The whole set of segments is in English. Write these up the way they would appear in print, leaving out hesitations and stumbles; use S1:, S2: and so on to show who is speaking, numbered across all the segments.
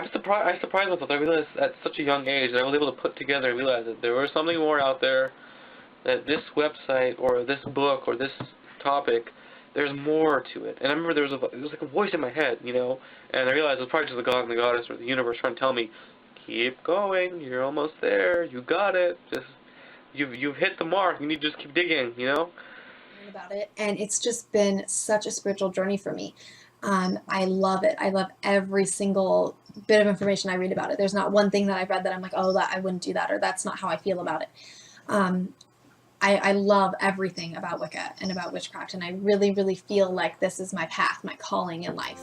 S1: I surprised myself. I realized at such a young age that I was able to put together and realize that there was something more out there, that this website or this book or this topic, there's more to it. And I remember there was like a voice in my head, and I realized it was probably just the God and the Goddess or the universe trying to tell me, keep going, you're almost there, you got it, just, you've hit the mark, you need to just keep digging,
S2: About it, and it's just been such a spiritual journey for me. I love it. I love every single bit of information I read about it. There's not one thing that I've read that I'm like, oh, that I wouldn't do that, or that's not how I feel about it. I love everything about Wicca and about witchcraft, and I really, really feel like this is my path, my calling in life.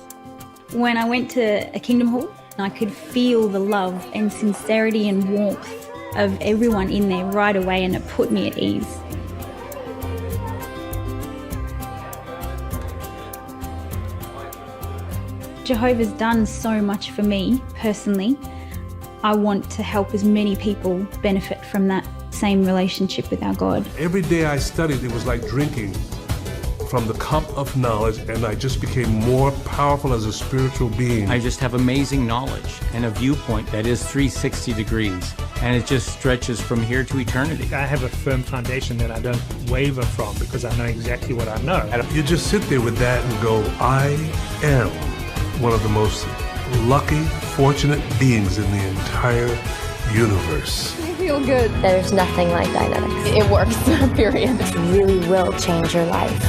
S3: When I went to a Kingdom Hall, I could feel the love and sincerity and warmth of everyone in there right away, and it put me at ease. Jehovah's done so much for me personally. I want to help as many people benefit from that same relationship with our God.
S4: Every day I studied, it was like drinking from the cup of knowledge, and I just became more powerful as a spiritual being.
S5: I just have amazing knowledge and a viewpoint that is 360 degrees, and it just stretches from here to eternity.
S6: I have a firm foundation that I don't waver from because I know exactly what I know.
S4: You just sit there with that and go, I am one of the most lucky, fortunate beings in the entire universe.
S7: I feel good.
S8: There's nothing like Dianetics.
S7: It works, period.
S8: It really will change your life,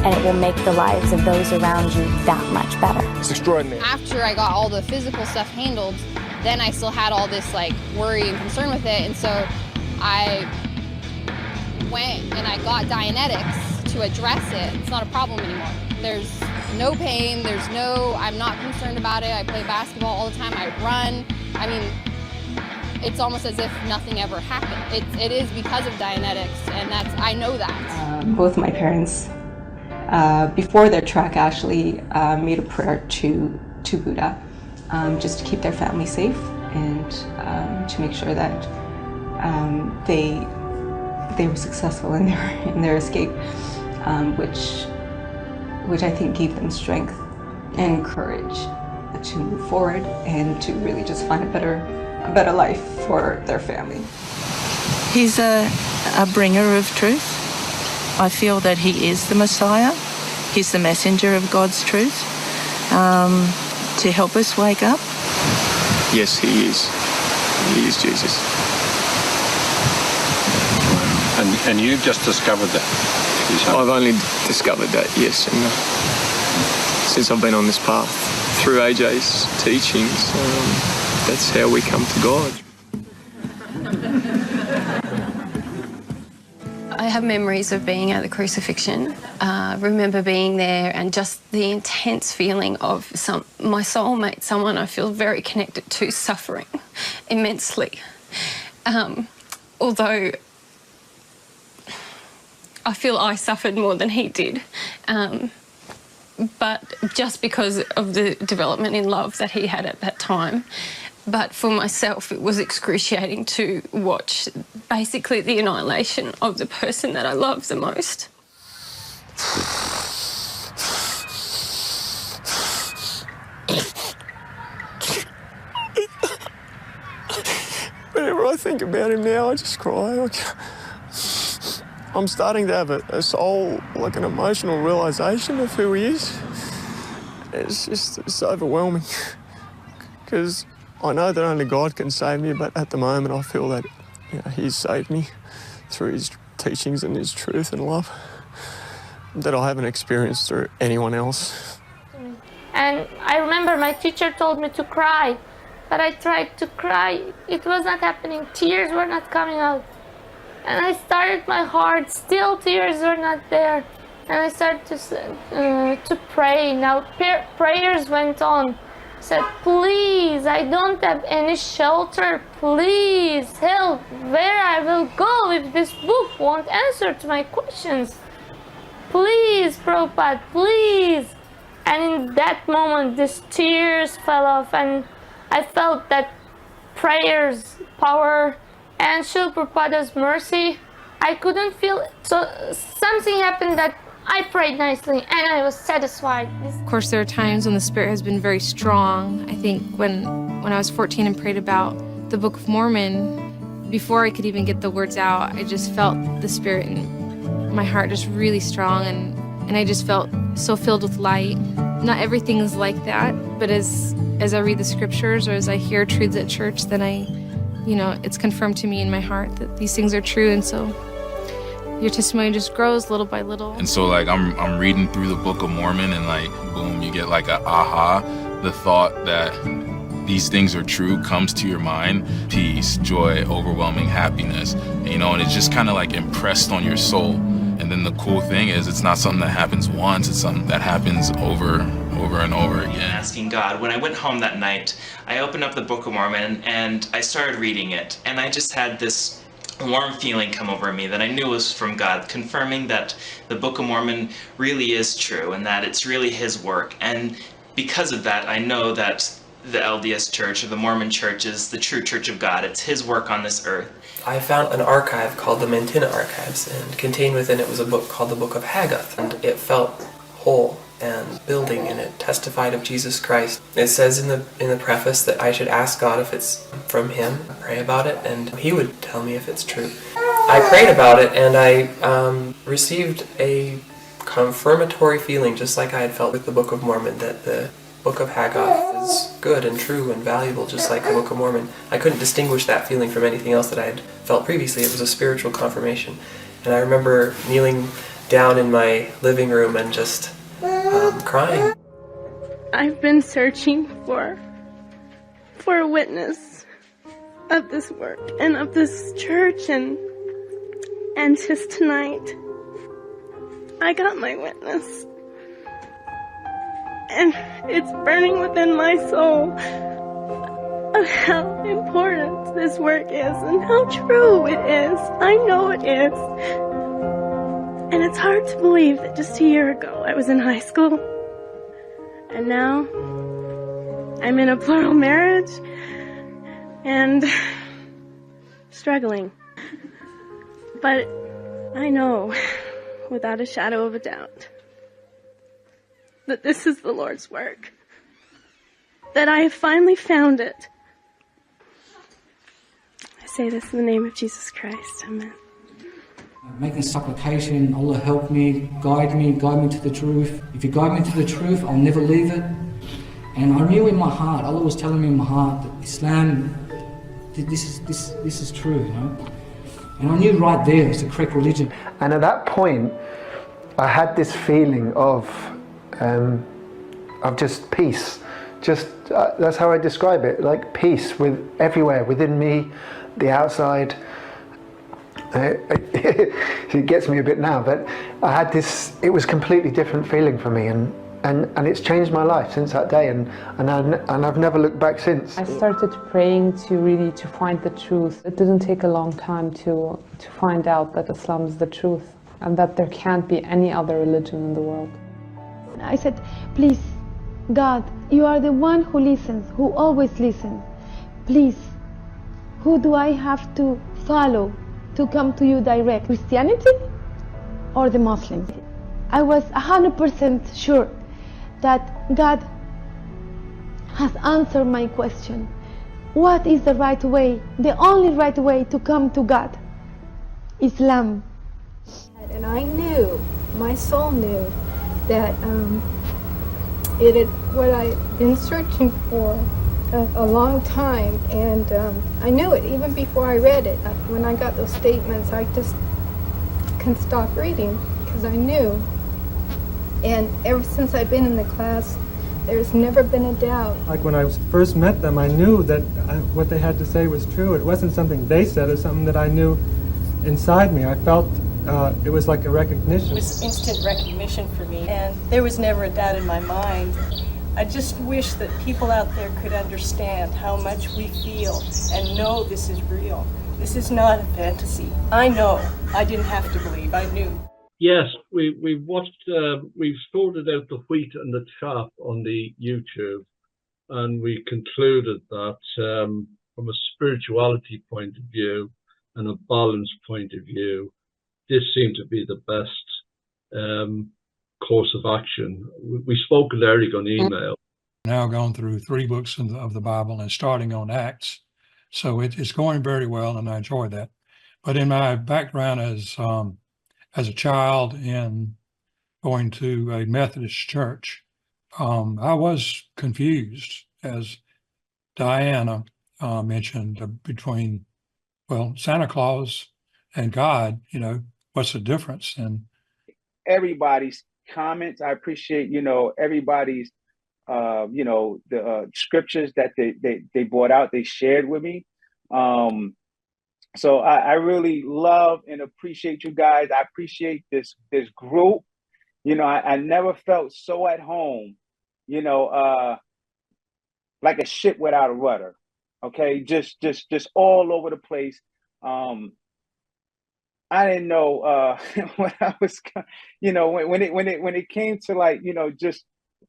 S8: and it will make the lives of those around you that much better.
S4: It's extraordinary.
S9: After I got all the physical stuff handled, then I still had all this worry and concern with it, and so I went and I got Dianetics to address it. It's not a problem anymore. There's no pain, I'm not concerned about it. I play basketball all the time, I run. I mean, it's almost as if nothing ever happened. It is because of Dianetics, and I know that.
S10: Both my parents, before their trek, actually made a prayer to Buddha, just to keep their family safe and to make sure that they were successful in their escape, which I think gave them strength and courage to move forward and to really just find a better life for their family.
S11: He's a bringer of truth. I feel that he is the Messiah. He's the messenger of God's truth to help us wake up.
S12: Yes, he is. He is Jesus. And you've just discovered that?
S13: I've only discovered that, yes, and since I've been on this path through AJ's teachings, that's how we come to God.
S14: I have memories of being at the crucifixion. Remember being there and just the intense feeling of my soulmate, someone I feel very connected to, suffering immensely. Although I feel I suffered more than he did, but just because of the development in love that he had at that time. But for myself, it was excruciating to watch basically the annihilation of the person that I love the most.
S13: Whenever I think about him now, I just cry. I'm starting to have a soul, like an emotional realisation of who he is. It's overwhelming because I know that only God can save me, but at the moment I feel that he's saved me through his teachings and his truth and love that I haven't experienced through anyone else.
S15: And I remember my teacher told me to cry, but I tried to cry. It was not happening. Tears were not coming out. And I started my heart, still tears were not there. And I started to pray. Now prayers went on. I said, please, I don't have any shelter. Please help where I will go if this book won't answer to my questions. Please, Prabhupada, please. And in that moment, these tears fell off, and I felt that prayers, power, and Srila Prabhupada's mercy, I couldn't feel it. So something happened that I prayed nicely and I was satisfied.
S16: Of course, there are times when the Spirit has been very strong. I think when I was 14 and prayed about the Book of Mormon, before I could even get the words out, I just felt the Spirit in my heart just really strong, and I just felt so filled with light. Not everything is like that, but as I read the scriptures or as I hear truths at church, then it's confirmed to me in my heart that these things are true, and so your testimony just grows little by little.
S17: And so like I'm reading through the Book of Mormon, and like boom, you get like a aha. The thought that these things are true comes to your mind. Peace, joy, overwhelming happiness, and it's just kind of like impressed on your soul. And then the cool thing is it's not something that happens once, it's something that happens over and over again.
S18: Asking God. When I went home that night, I opened up the Book of Mormon and I started reading it, and I just had this warm feeling come over me that I knew was from God, confirming that the Book of Mormon really is true and that it's really His work. And because of that, I know that the LDS Church, or the Mormon Church, is the true Church of God. It's His work on this earth.
S19: I found an archive called the Mantina Archives, and contained within it was a book called the Book of Haggath, and it felt whole and building, and it testified of Jesus Christ. It says in the preface that I should ask God if it's from Him, pray about it, and He would tell me if it's true. I prayed about it, and I received a confirmatory feeling, just like I had felt with the Book of Mormon, that the Book of Haggath is good and true and valuable, just like the Book of Mormon. I couldn't distinguish that feeling from anything else that I had felt previously. It was a spiritual confirmation. And I remember kneeling down in my living room and just crying.
S20: I've been searching for a witness of this work and of this church, and just tonight I got my witness. And it's burning within my soul of how important this work is and how true it is. I know it is. And it's hard to believe that just a year ago I was in high school, and now I'm in a plural marriage and struggling. But I know, without a shadow of a doubt, that this is the Lord's work, that I have finally found it. I say this in the name of Jesus Christ. Amen.
S21: Making supplication, Allah help me, guide me to the truth. If you guide me to the truth, I'll never leave it. And I knew in my heart, Allah was telling me in my heart that Islam, this is true, And I knew right there it's the correct religion.
S22: And at that point, I had this feeling of just peace. That's how I describe it, like peace with everywhere, within me, the outside. It gets me a bit now, but I had this, it was a completely different feeling for me, and it's changed my life since that day, and I've never looked back since.
S7: I started praying to find the truth. It didn't take a long time to find out that Islam is the truth and that there can't be any other religion in the world.
S23: I said, please, God, you are the one who listens, who always listens. Please, who do I have to follow to come to you direct? Christianity or the Muslims? I was 100% sure that God has answered my question. What is the right way, the only right way to come to God? Islam.
S24: And I knew, my soul knew, that what I'd been searching for a long time, and I knew it even before I read it. When I got those statements, I just couldn't stop reading because I knew. And ever since I've been in the class, there's never been a doubt.
S6: Like when I first met them, I knew that what they had to say was true. It wasn't something they said, it was something that I knew inside me. I felt it was like a recognition.
S25: It was instant recognition for me, and there was never a doubt in my mind. I just wish that people out there could understand how much we feel and know this is real. This is not a fantasy. I know. I didn't have to believe. I knew.
S26: Yes, we've watched, we've sorted out the wheat and the chaff on the YouTube, and we concluded that from a spirituality point of view and a balance point of view, this seemed to be the best course of action. We spoke with Eric on email.
S1: Now gone through 3 books of the Bible and starting on Acts. So it's going very well, and I enjoy that. But in my background as a child in going to a Methodist church, I was confused, as Diana mentioned, between, well, Santa Claus and God. You know, what's the difference? And
S2: everybody's comments, I appreciate, you know, everybody's you know, the scriptures that they brought out, they shared with me. So I really love and appreciate you guys. I appreciate this group. You know, I never felt so at home, you know, like a ship without a rudder. Okay, just all over the place. I didn't know when I was, you know, when it came to, like, you know, just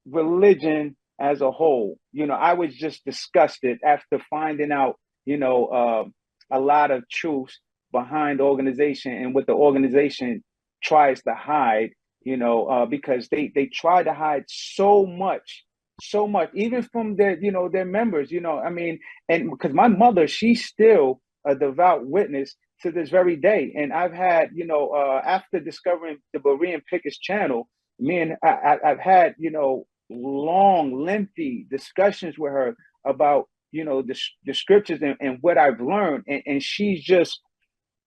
S2: religion as a whole. You know, I was just disgusted after finding out, you know, a lot of truths behind the organization and what the organization tries to hide. You know, because they try to hide so much, even from their, you know, their members. You know, I mean, and because my mother, she's still a devout witness to this very day. And I've had, you know, after discovering the Berean Pickers channel, I've had, you know, long, lengthy discussions with her about, you know, the scriptures and what I've learned. And she's just,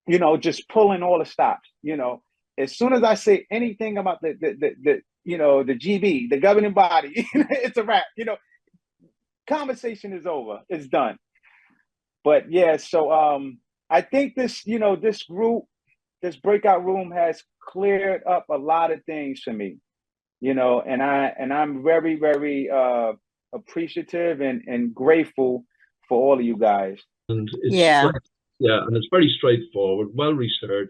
S2: you know, just pulling all the stops. You know, as soon as I say anything about the you know, the GB, the governing body, it's a wrap. You know, conversation is over. It's done. But yeah, so I think this, you know, this group, this breakout room has cleared up a lot of things for me, you know, and I'm very, very appreciative and grateful for all of you guys.
S26: And it's and it's very straightforward, well researched.